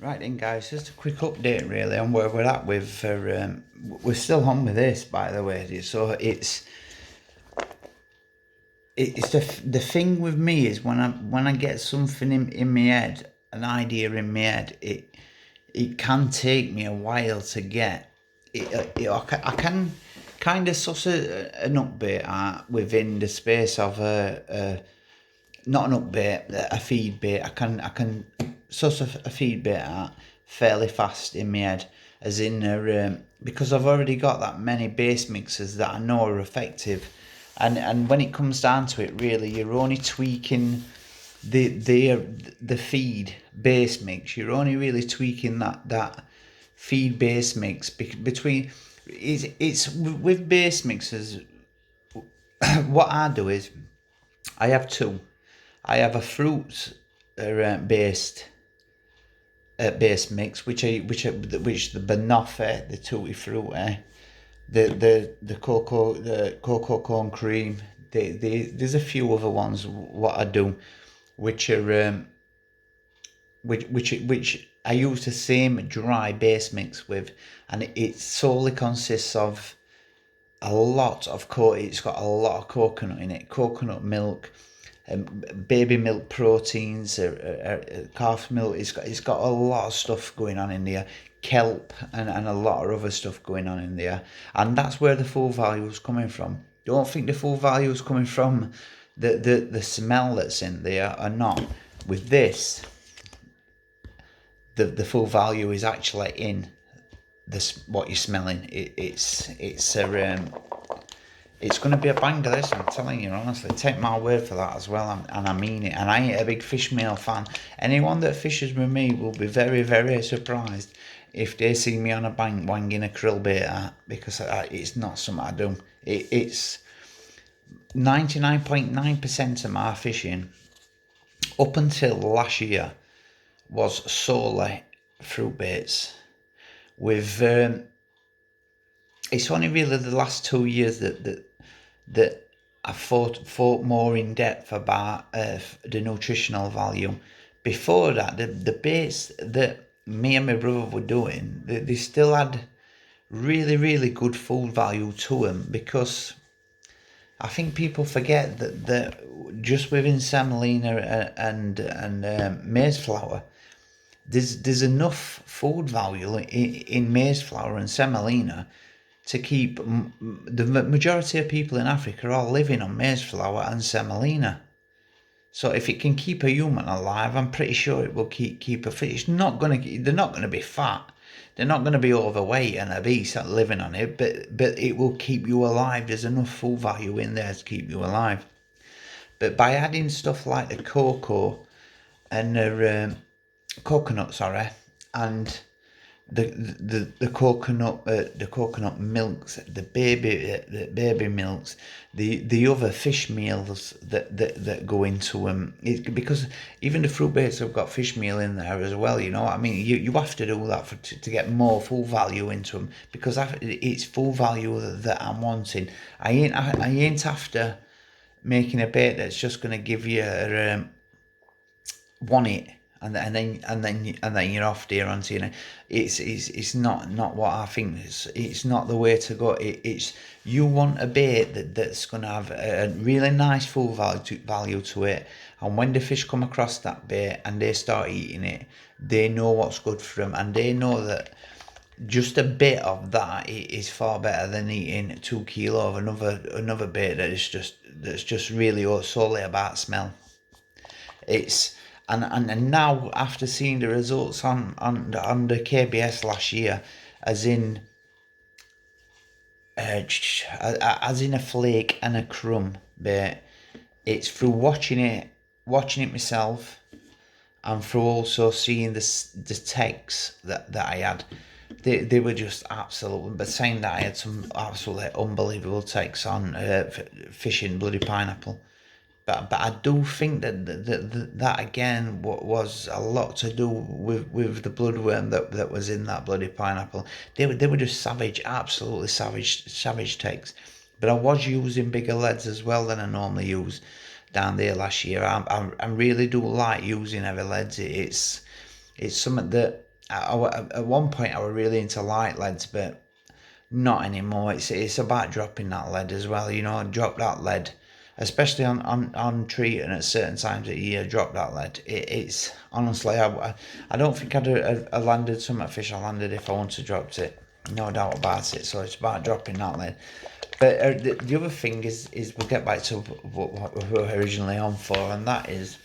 Right then, guys, just a quick update really on where we're at with. We're still on with this, by the way. So it's the thing with me is when I get something in my head, an idea in my head, it can take me a while to get I can kind of suss an update out within the space of not an update, a feed bait. I can suss a feed bait out fairly fast in my head, as in because I've already got that many base mixes that I know are effective, and when it comes down to it, really, you're only tweaking the feed base mix. You're only really tweaking that feed base mix between. It's with base mixes. What I do is I have two. I have a fruit based base mix, which the banoffee, the tutti frutti, the cocoa corn cream. There's a few other ones what I do, which are which I use the same dry base mix with, and it solely consists of a lot of it's got a lot of coconut in it, coconut milk, baby milk proteins, calf milk. It's got a lot of stuff going on in there, kelp and a lot of other stuff going on in there, and that's where the full value is coming from. Don't think the full value is coming from the smell that's in there or not. With this, the full value is actually in this what you're smelling. It's going to be a banger, this, I'm telling you honestly. Take my word for that as well, and I mean it. And I ain't a big fish meal fan. Anyone that fishes with me will be very, very surprised if they see me on a bank wanging a krill bait out, because it's not something I do. It's 99.9% of my fishing up until last year was solely fruit baits. With it's only really the last 2 years that I thought more in depth about the nutritional value. Before that, the baits that me and my brother were doing, they still had really, really good food value to them, because I think people forget that just within semolina and maize flour, there's enough food value in maize flour and semolina to keep the majority of people in Africa are all living on maize flour and semolina. So if it can keep a human alive, I'm pretty sure it will keep a fish. They're not gonna be fat. They're not going to be overweight and obese living on it, but it will keep you alive. There's enough food value in there to keep you alive. But by adding stuff like the cocoa and the coconut, sorry, and the coconut milks, the baby milks, the other fish meals that go into them, because even the fruit baits have got fish meal in there as well. You know what I mean? You have to do that to get more full value into them, because it's full value that I'm wanting. I ain't after making a bait that's just going to give you want it, and then you're off there onto, it's not what I think. It's not the way to go. It's you want a bait that's going to have a really nice full value to it, and when the fish come across that bait and they start eating it, they know what's good for them, and they know that just a bit of that is far better than eating 2 kilo of another bait that's just really solely about smell. It's and now, after seeing the results on the KBS last year, as in a flake and a crumb bait, it's through watching it myself, and through also seeing the texts that I had. They were just absolute. But saying that, I had some absolutely unbelievable takes on fishing bloody pineapple. But I do think that again was a lot to do with the bloodworm that was in that bloody pineapple. They were just savage, absolutely savage takes. But I was using bigger leads as well than I normally use down there last year. I really do like using heavy leads. It's something that at one point I was really into light leads, but not anymore. It's about dropping that lead as well. Drop that lead, especially on treating at certain times of the year. Drop that lead. It's honestly, I don't think I landed some fish I landed if I wanted to dropped it. No doubt about it. So it's about dropping that lead. But the other thing is we'll get back to what we were originally on for, and that is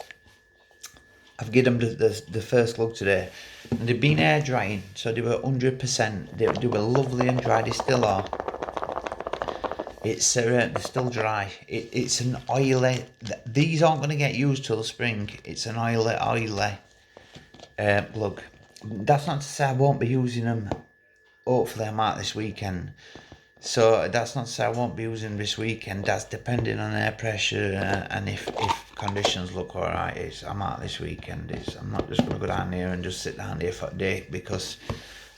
I've given them the first lug today, and they've been air drying, so they were 100%. They were lovely and dry. They still are. It's they're still dry. It's an oily. These aren't going to get used till spring. It's an oily lug. That's not to say I won't be using them. Hopefully, I'm out this weekend. So that's not to say I won't be using this weekend. That's depending on air pressure and if conditions look alright. I'm out this weekend. I'm not just going to go down here and just sit down here for a day because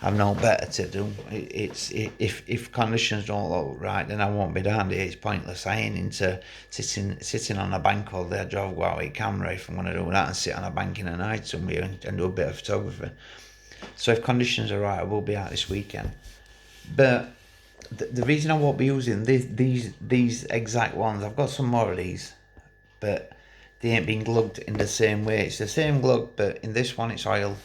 I've no better to do. If conditions don't look right, then I won't be down here. It's pointless. I ain't into sitting on a bank all day. I'd rather go out with a camera if I'm going to do that and sit on a bank in the night somewhere and do a bit of photography. So if conditions are right, I will be out this weekend. But the reason I won't be using these exact ones, I've got some more of these, but they ain't been glugged in the same way. It's the same glug, but in this one it's oil.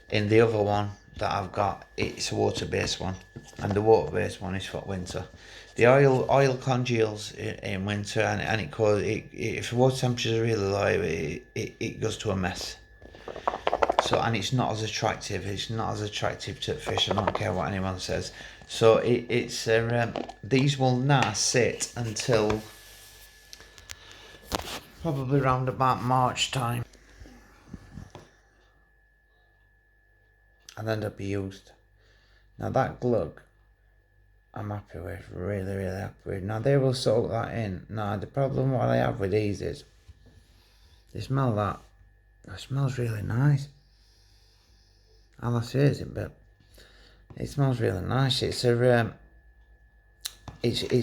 In the other one that I've got, it's a water-based one, and the water-based one is for winter. The oil congeals in winter, and if the water temperature is really low, it goes to a mess. So, and it's not as attractive. It's not as attractive to fish. I don't care what anyone says. So these will now sit until probably around about March time, and then they'll be used. Now that glug, I'm happy with, really, really happy with. Now they will soak that in. Now the problem what I have with these is, they smell that. It smells really nice. All I say is it, but it smells really nice. It's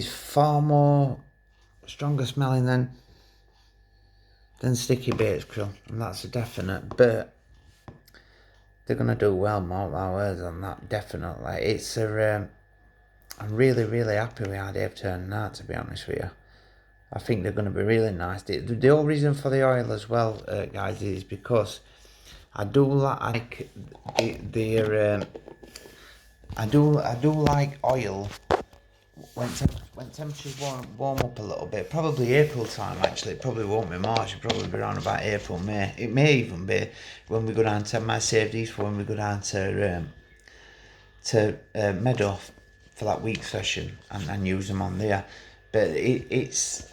far more stronger smelling than sticky baits krill, and that's a definite. But they're gonna do well, mark my words on that. Definitely, I'm really, really happy with how they've turned out. To be honest with you, I think they're gonna be really nice. The whole reason for the oil as well, guys, is because I do like I do like oil when temperatures warm up a little bit. Probably April time actually. It probably won't be March. It'll probably be around about April, May. It may even be when we go down to. I might save these for when we go down to Meadow for that week session and use them on there. But it's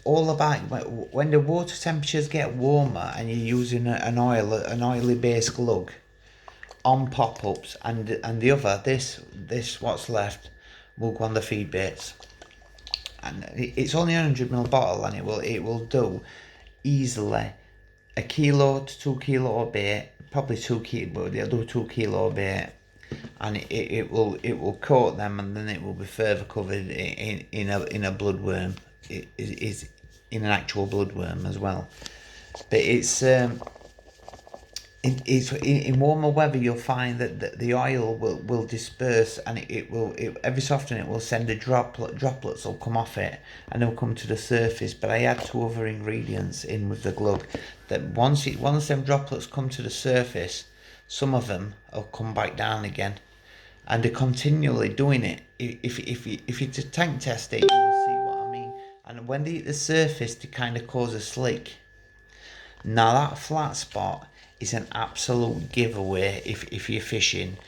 all about when the water temperatures get warmer and you're using an oily based glug on pop-ups, and the other, this what's left will go on the feed baits, and it's only a 100ml bottle, and it will do easily a kilo to 2 kilo bait, probably 2 kilo, but they'll do 2 kilo bait, and it will coat them, and then it will be further covered in a bloodworm. It is in an actual bloodworm as well, but it's in warmer weather you'll find that the oil will disperse, and it will every so often it will send droplets will come off it and they'll come to the surface. But I add 2 other ingredients in with the glug that once them droplets come to the surface, some of them will come back down again, and they're continually doing it. If you to tank test it, you will see what I mean. And when they hit the surface, they kind of cause a slick. Now that flat spot is an absolute giveaway. If you're fishing,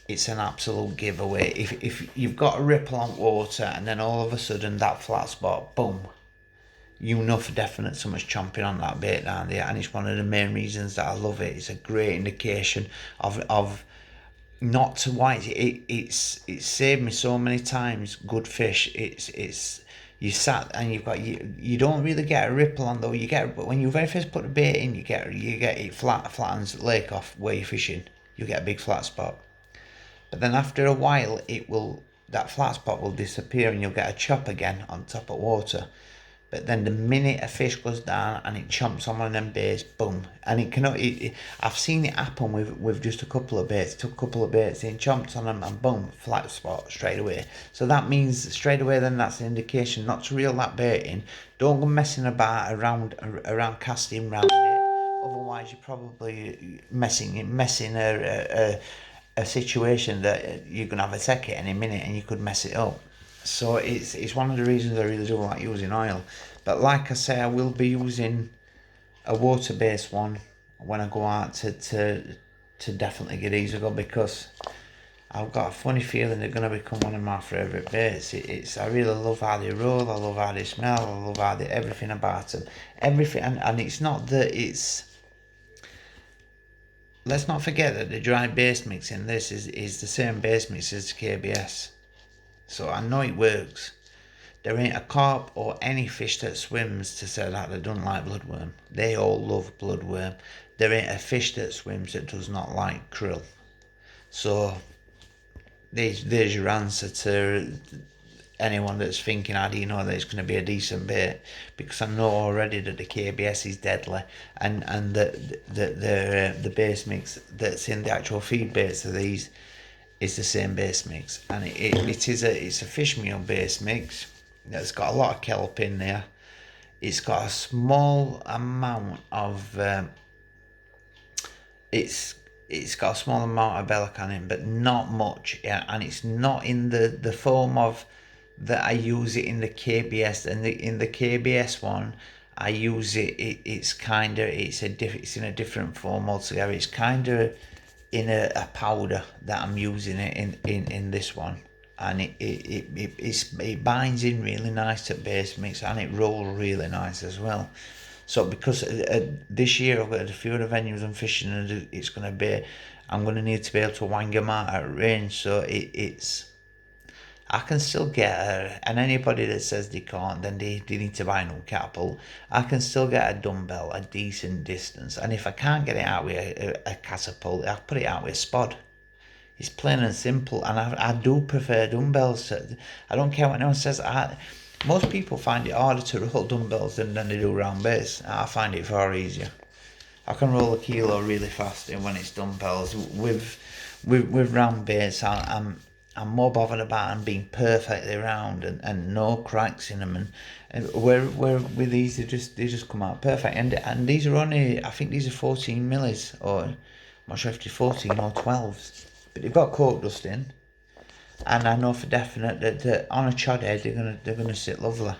it's an absolute giveaway. If you've got a ripple on water and then all of a sudden that flat spot, boom, you know for definite someone's chomping on that bait down there, and it's one of the main reasons that I love it. It's a great indication of not to white. It's saved me so many times good fish. It's you sat and you don't really get a ripple on though. You get, but when you very first put the bait in, you get it flattens the lake off where you're fishing. You get a big flat spot, but then after a while that flat spot will disappear and you'll get a chop again on top of water. But then the minute a fish goes down and it chomps on one of them baits, boom. And it cannot. I've seen it happen with just a couple of baits. Took a couple of baits in, chomped on them, and boom, flat spot straight away. So that means straight away then that's an indication not to reel that bait in. Don't go messing about around casting round it. Otherwise, you're probably messing a situation that you're gonna have a take it any minute, and you could mess it up. So it's one of the reasons I really do like using oil. But like I say, I will be using a water-based one when I go out to definitely get these a go, because I've got a funny feeling they're going to become one of my favourite baits. I really love how they roll, I love how they smell, I love how everything about them. Everything, and it's not that it's... Let's not forget that the dry base mix in this is the same base mix as KBS. So I know it works. There ain't a carp or any fish that swims to say that they don't like bloodworm. They all love bloodworm. There ain't a fish that swims that does not like krill. So there's your answer to anyone that's thinking, how do you know that it's going to be a decent bait? Because I know already that the KBS is deadly, and the base mix that's in the actual feed baits of these is the same base mix, and it's a fish meal base mix that's got a lot of kelp in there. It's got a small amount of it's got a small amount of Belacan in, but not much. Yeah, and it's not in the form of that I use it in the KBS. And in the KBS one, I use it. It's in a different form altogether. It's kind of in a powder that I'm using it in this one, and it binds in really nice to base mix, and it rolls really nice as well. So because this year I've got a few other venues I'm fishing, and it's going to be, I'm going to need to be able to wang them out at range. So it's I can still get her, and anybody that says they can't, then they need to buy no catapult. I can still get a dumbbell a decent distance, and if I can't get it out with a catapult, I'll put it out with a spod. It's plain and simple, and I do prefer dumbbells. I don't care what anyone says. Most people find it harder to roll dumbbells than they do round baits. I find it far easier. I can roll a kilo really fast when it's dumbbells. With round baits, I'm more bothered about them being perfectly round and no cracks in them. And where with these they just come out perfect. And these are only, I think these are 14 millis, or I'm not sure if they're 14 or 12s, but they've got cork dust in. And I know for definite that on a chod head they're gonna sit lovely.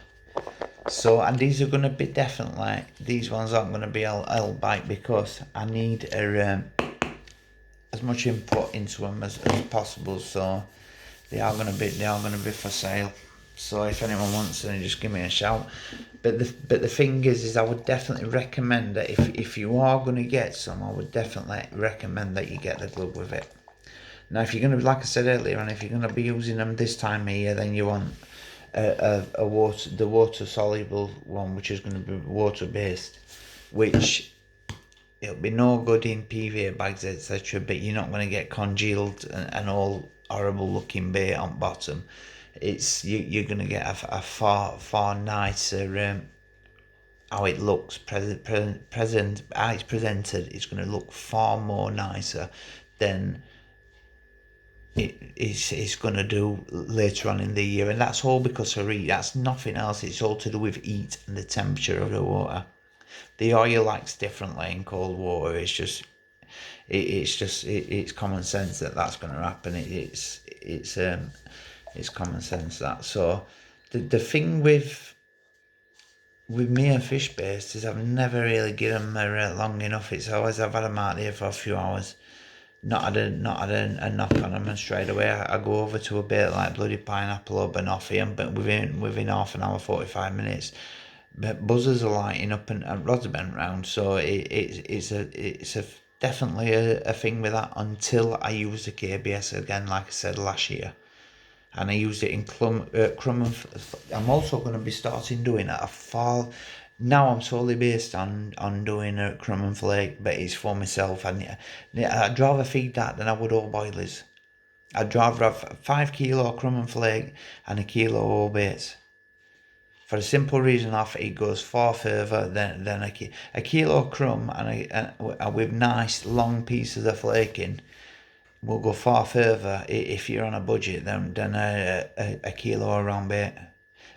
So, and these are gonna be definitely, these ones aren't gonna be L bite, because I need as much input into them as possible. So they are gonna be for sale. So if anyone wants them, just give me a shout. But the thing is I would definitely recommend that if you are gonna get some, I would definitely recommend that you get the glove with it. Now, if you're going to, like I said earlier, and if you're going to be using them this time of year, then you want the water soluble one, which is going to be water based, which it'll be no good in PVA bags, etc. But you're not going to get congealed and all horrible looking bait on bottom. You're going to get a far nicer how it looks how it's presented. It's going to look far more nicer than it's going to do later on in the year, and that's all because of heat. That's nothing else. It's all to do with heat and the temperature of the water. The oil acts differently in cold water. It's common sense that's going to happen. It's common sense that. So the thing with me and fish based is I've never really given them long enough. It's always I've had them out there for a few hours. Not had a knock on them, and straight away I go over to a bait like bloody pineapple or banoffee, but within half an hour, 45 minutes, but buzzers are lighting up and rods are bent round. So it's definitely a thing with that, until I use the KBS again, like I said last year, and I used it in crumb. I'm also going to be starting doing it a fall. Now I'm solely based on doing a crumb and flake, but it's for myself. And I'd rather feed that than I would all boilers. I'd rather have 5 kilo crumb and flake and a kilo all baits. For a simple reason off, it goes far further than a kilo of crumb and with nice long pieces of flaking will go far further if you're on a budget than a kilo of round bait.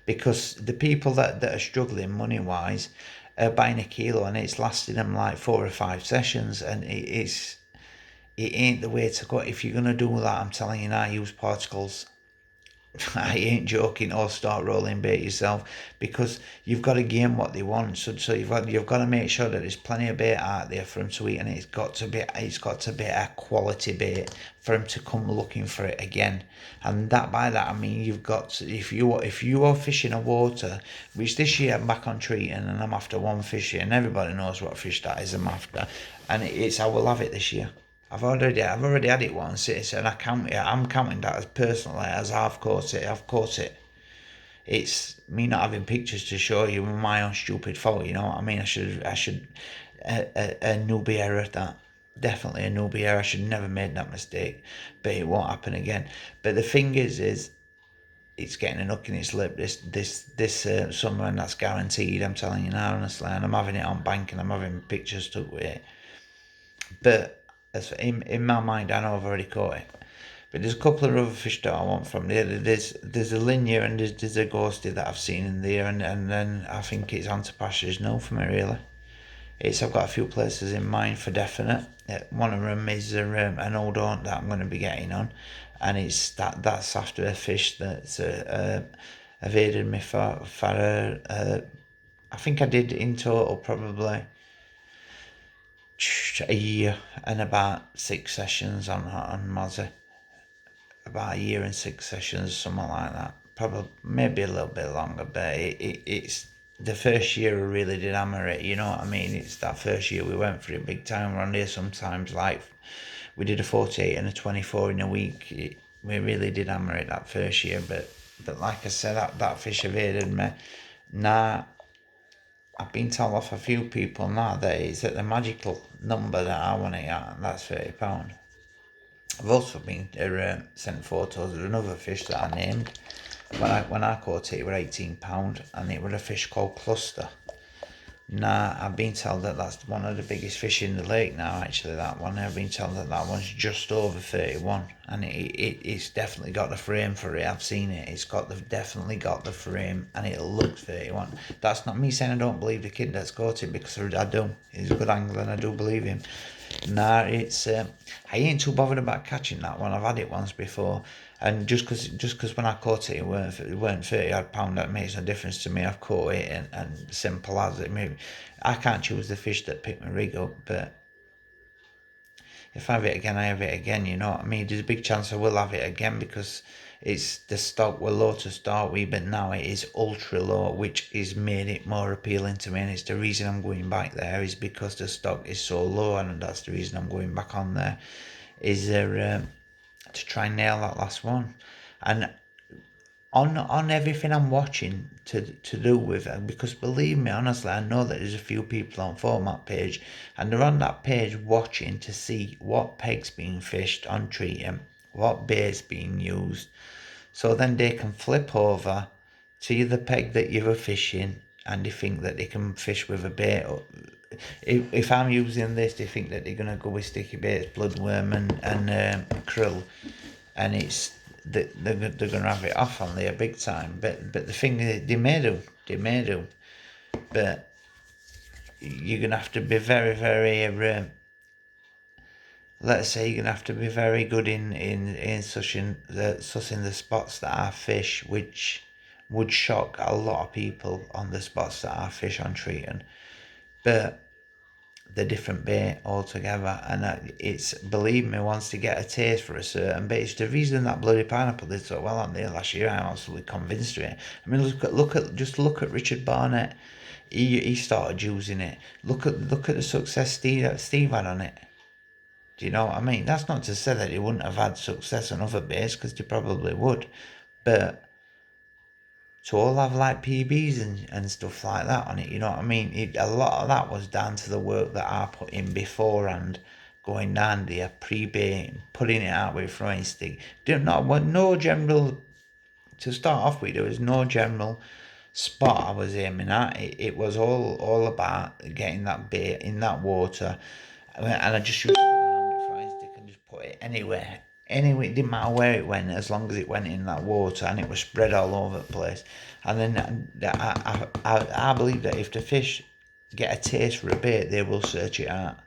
Because the people that are struggling money wise are buying a kilo and it's lasting them like 4 or 5 sessions, and it ain't the way to go. If you're gonna do that, I'm telling you now, use particles. I ain't joking. Or start rolling bait yourself, because you've got to give them what they want. So you've got to make sure that there's plenty of bait out there for them to eat, and it's got to be a quality bait for them to come looking for it again. And by that I mean you've got to, if you are fishing a water, which this year I'm back on treating and I'm after one fish here, and everybody knows what fish that is I'm after, and I will have it this year. I've already had it once, and I'm counting that as personally as I've caught it. It's me not having pictures to show you, my own stupid fault. You know what I mean? I should a newbie error that. Definitely a newbie error. I should never made that mistake, but it won't happen again. But the thing is it's getting a hook in its lip this summer, and that's guaranteed. I'm telling you now, honestly, and I'm having it on bank, and I'm having pictures took with it. But in my mind, I know I've already caught it. But there's a couple of other fish that I want from there. There's a linear and there's a ghosty that I've seen in there, and then I think it's Antipashes no for me really. I've got a few places in mind for definite. One of them is an old aunt that I'm going to be getting on, and that's after a fish that's evaded me for I think I did in total probably a year and about 6 sessions on Mozzie. About a year and 6 sessions, something like that. Probably maybe a little bit longer, but it's the first year I really did hammer it. You know what I mean? It's that first year we went for it big time. Around here sometimes, like we did a 48 and a 24 in a week. We really did hammer it that first year, but like I said, that fish evaded me. Now I've been told off a few people now that it's at the magical number that I want it at, and that's £30. I've also been sent photos of another fish that I named. When I caught it, it was £18, and it was a fish called Cluster. Now, I've been told that that's one of the biggest fish in the lake now, actually, that one. I've been told that one's just over 31, and it's definitely got the frame for it. I've seen it. Definitely got the frame, and it looks 31. That's not me saying I don't believe the kid that's caught it, because I do. He's a good angler, and I do believe him. Nah, I ain't too bothered about catching that one. I've had it once before, and just cause when I caught it, it weren't £30 that makes no difference to me. I've caught it, and simple as it. Maybe I can't choose the fish that pick my rig up, but if I have it again, I have it again. You know what I mean? There's a big chance I will have it again, because it's the stock were low to start with, but now it is ultra low, which is made it more appealing to me. And it's the reason I'm going back there, is because the stock is so low, and that's the reason I'm going back on there, is there to try and nail that last one. And on everything I'm watching to do with it, because believe me, honestly, I know that there's a few people on format page, and they're on that page watching to see what peg's being fished on treating, what bait's being used, so then they can flip over to the peg that you were fishing, and they think that they can fish with a bait. If I'm using this, they think that they're going to go with sticky baits, bloodworm and krill, and they're going to have it off on there big time. But the thing is, they may do, but you're going to have to be very, very let's say you're going to have to be very good in sussing the spots that I fish, which would shock a lot of people on the spots that I fish on treating. But the different bait altogether, and it's, believe me, once to get a taste for a certain bait, it's the reason that bloody pineapple did so well on there last year. I'm absolutely convinced of it. I mean, look at Richard Barnett. He started using it. Look at the success Steve had on it. Do you know what I mean? That's not to say that he wouldn't have had success on other baits, because they probably would. But to all have like PBs and stuff like that on it, you know what I mean? A lot of that was down to the work that I put in beforehand, going down there, pre-baiting, putting it out with throwing stick. No general, to start off with, there was no general spot I was aiming at. It was all about getting that bait in that water, and I just used a frying stick and just put it anywhere. Anyway, it didn't matter where it went, as long as it went in that water, and it was spread all over the place. And then I believe that if the fish get a taste for a bait, they will search it out.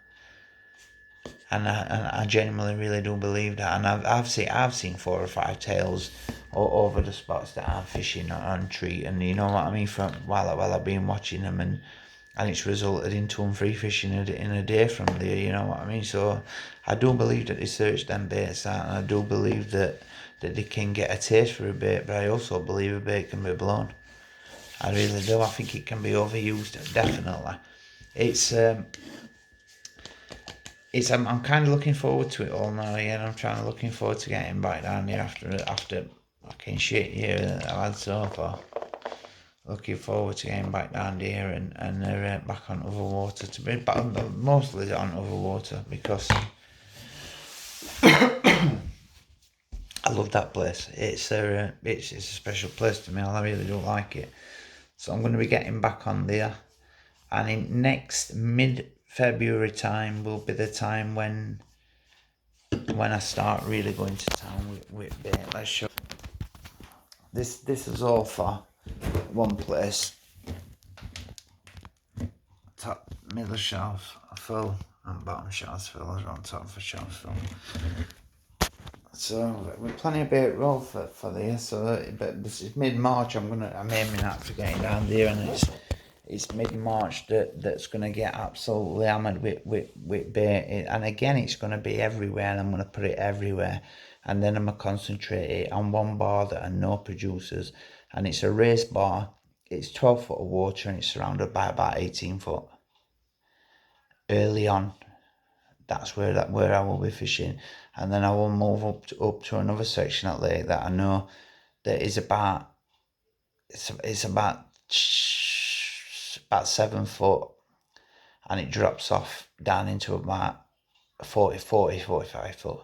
And I genuinely really do believe that. And I've seen 4 or 5 tails over the spots that I'm fishing on treat, and you know what I mean, from while I've been watching them, and it's resulted in 2 and 3 fishing in a day from there. You know what I mean. So I do believe that they search them baits out, and I do believe that they can get a taste for a bait. But I also believe a bait can be blown. I really do. I think it can be overused. Definitely. I'm kind of looking forward to it all now. Yeah, I'm looking forward to getting back down here after fucking shit year that I've had so far. Looking forward to getting back down here and back on other water, to be back mostly on other water, because I love that place. It's a special place to me. I really do like it. So I'm going to be getting back on there, and in next mid-February time will be the time when I start really going to town with bait. Let's show. This is all for one place. Top middle shelf full and bottom shelves full, as on top of the shelves full. So we're planning a bit roll for this. So but this is mid-March. I'm aiming at for getting down there, and it's mid-March that's gonna get absolutely hammered with bait. And again, it's gonna be everywhere, and I'm gonna put it everywhere. And then I'm gonna concentrate it on one bar that are no producers, and it's a raised bar. It's 12 foot of water, and it's surrounded by about 18 foot. Early on, that's where I will be fishing, and then I will move up to another section at lake that I know that is about it's about 7 foot, and it drops off down into about 45 foot.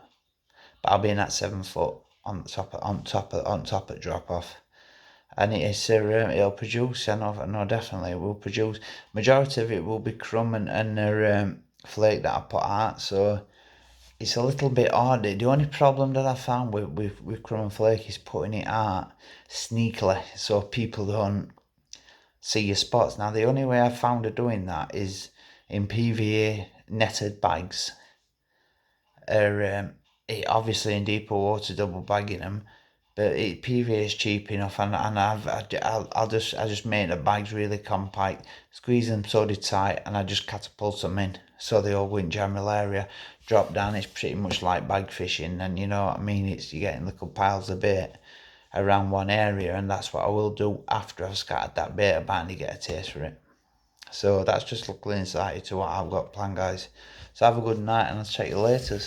But I'll be in that 7 foot on top of drop off, and it'll produce. I know definitely it will produce. Majority of it will be crumb and flake that I put out. So it's a little bit odd. The only problem that I found with crumb and flake is putting it out sneakily, so people don't see your spots. Now the only way I found of doing that is in PVA netted bags. Obviously in deeper water, double bagging them, but PVA is cheap enough, and I just make the bags really compact, squeeze them so they're tight, and I just catapult them in so they all go in general area. Drop down, it's pretty much like bag fishing, and you know what I mean. You're getting little piles of bait around one area, and that's what I will do after I've scattered that bait about to get a taste for it. So that's just a little insight into what I've got planned, guys. So have a good night, and I'll check you later.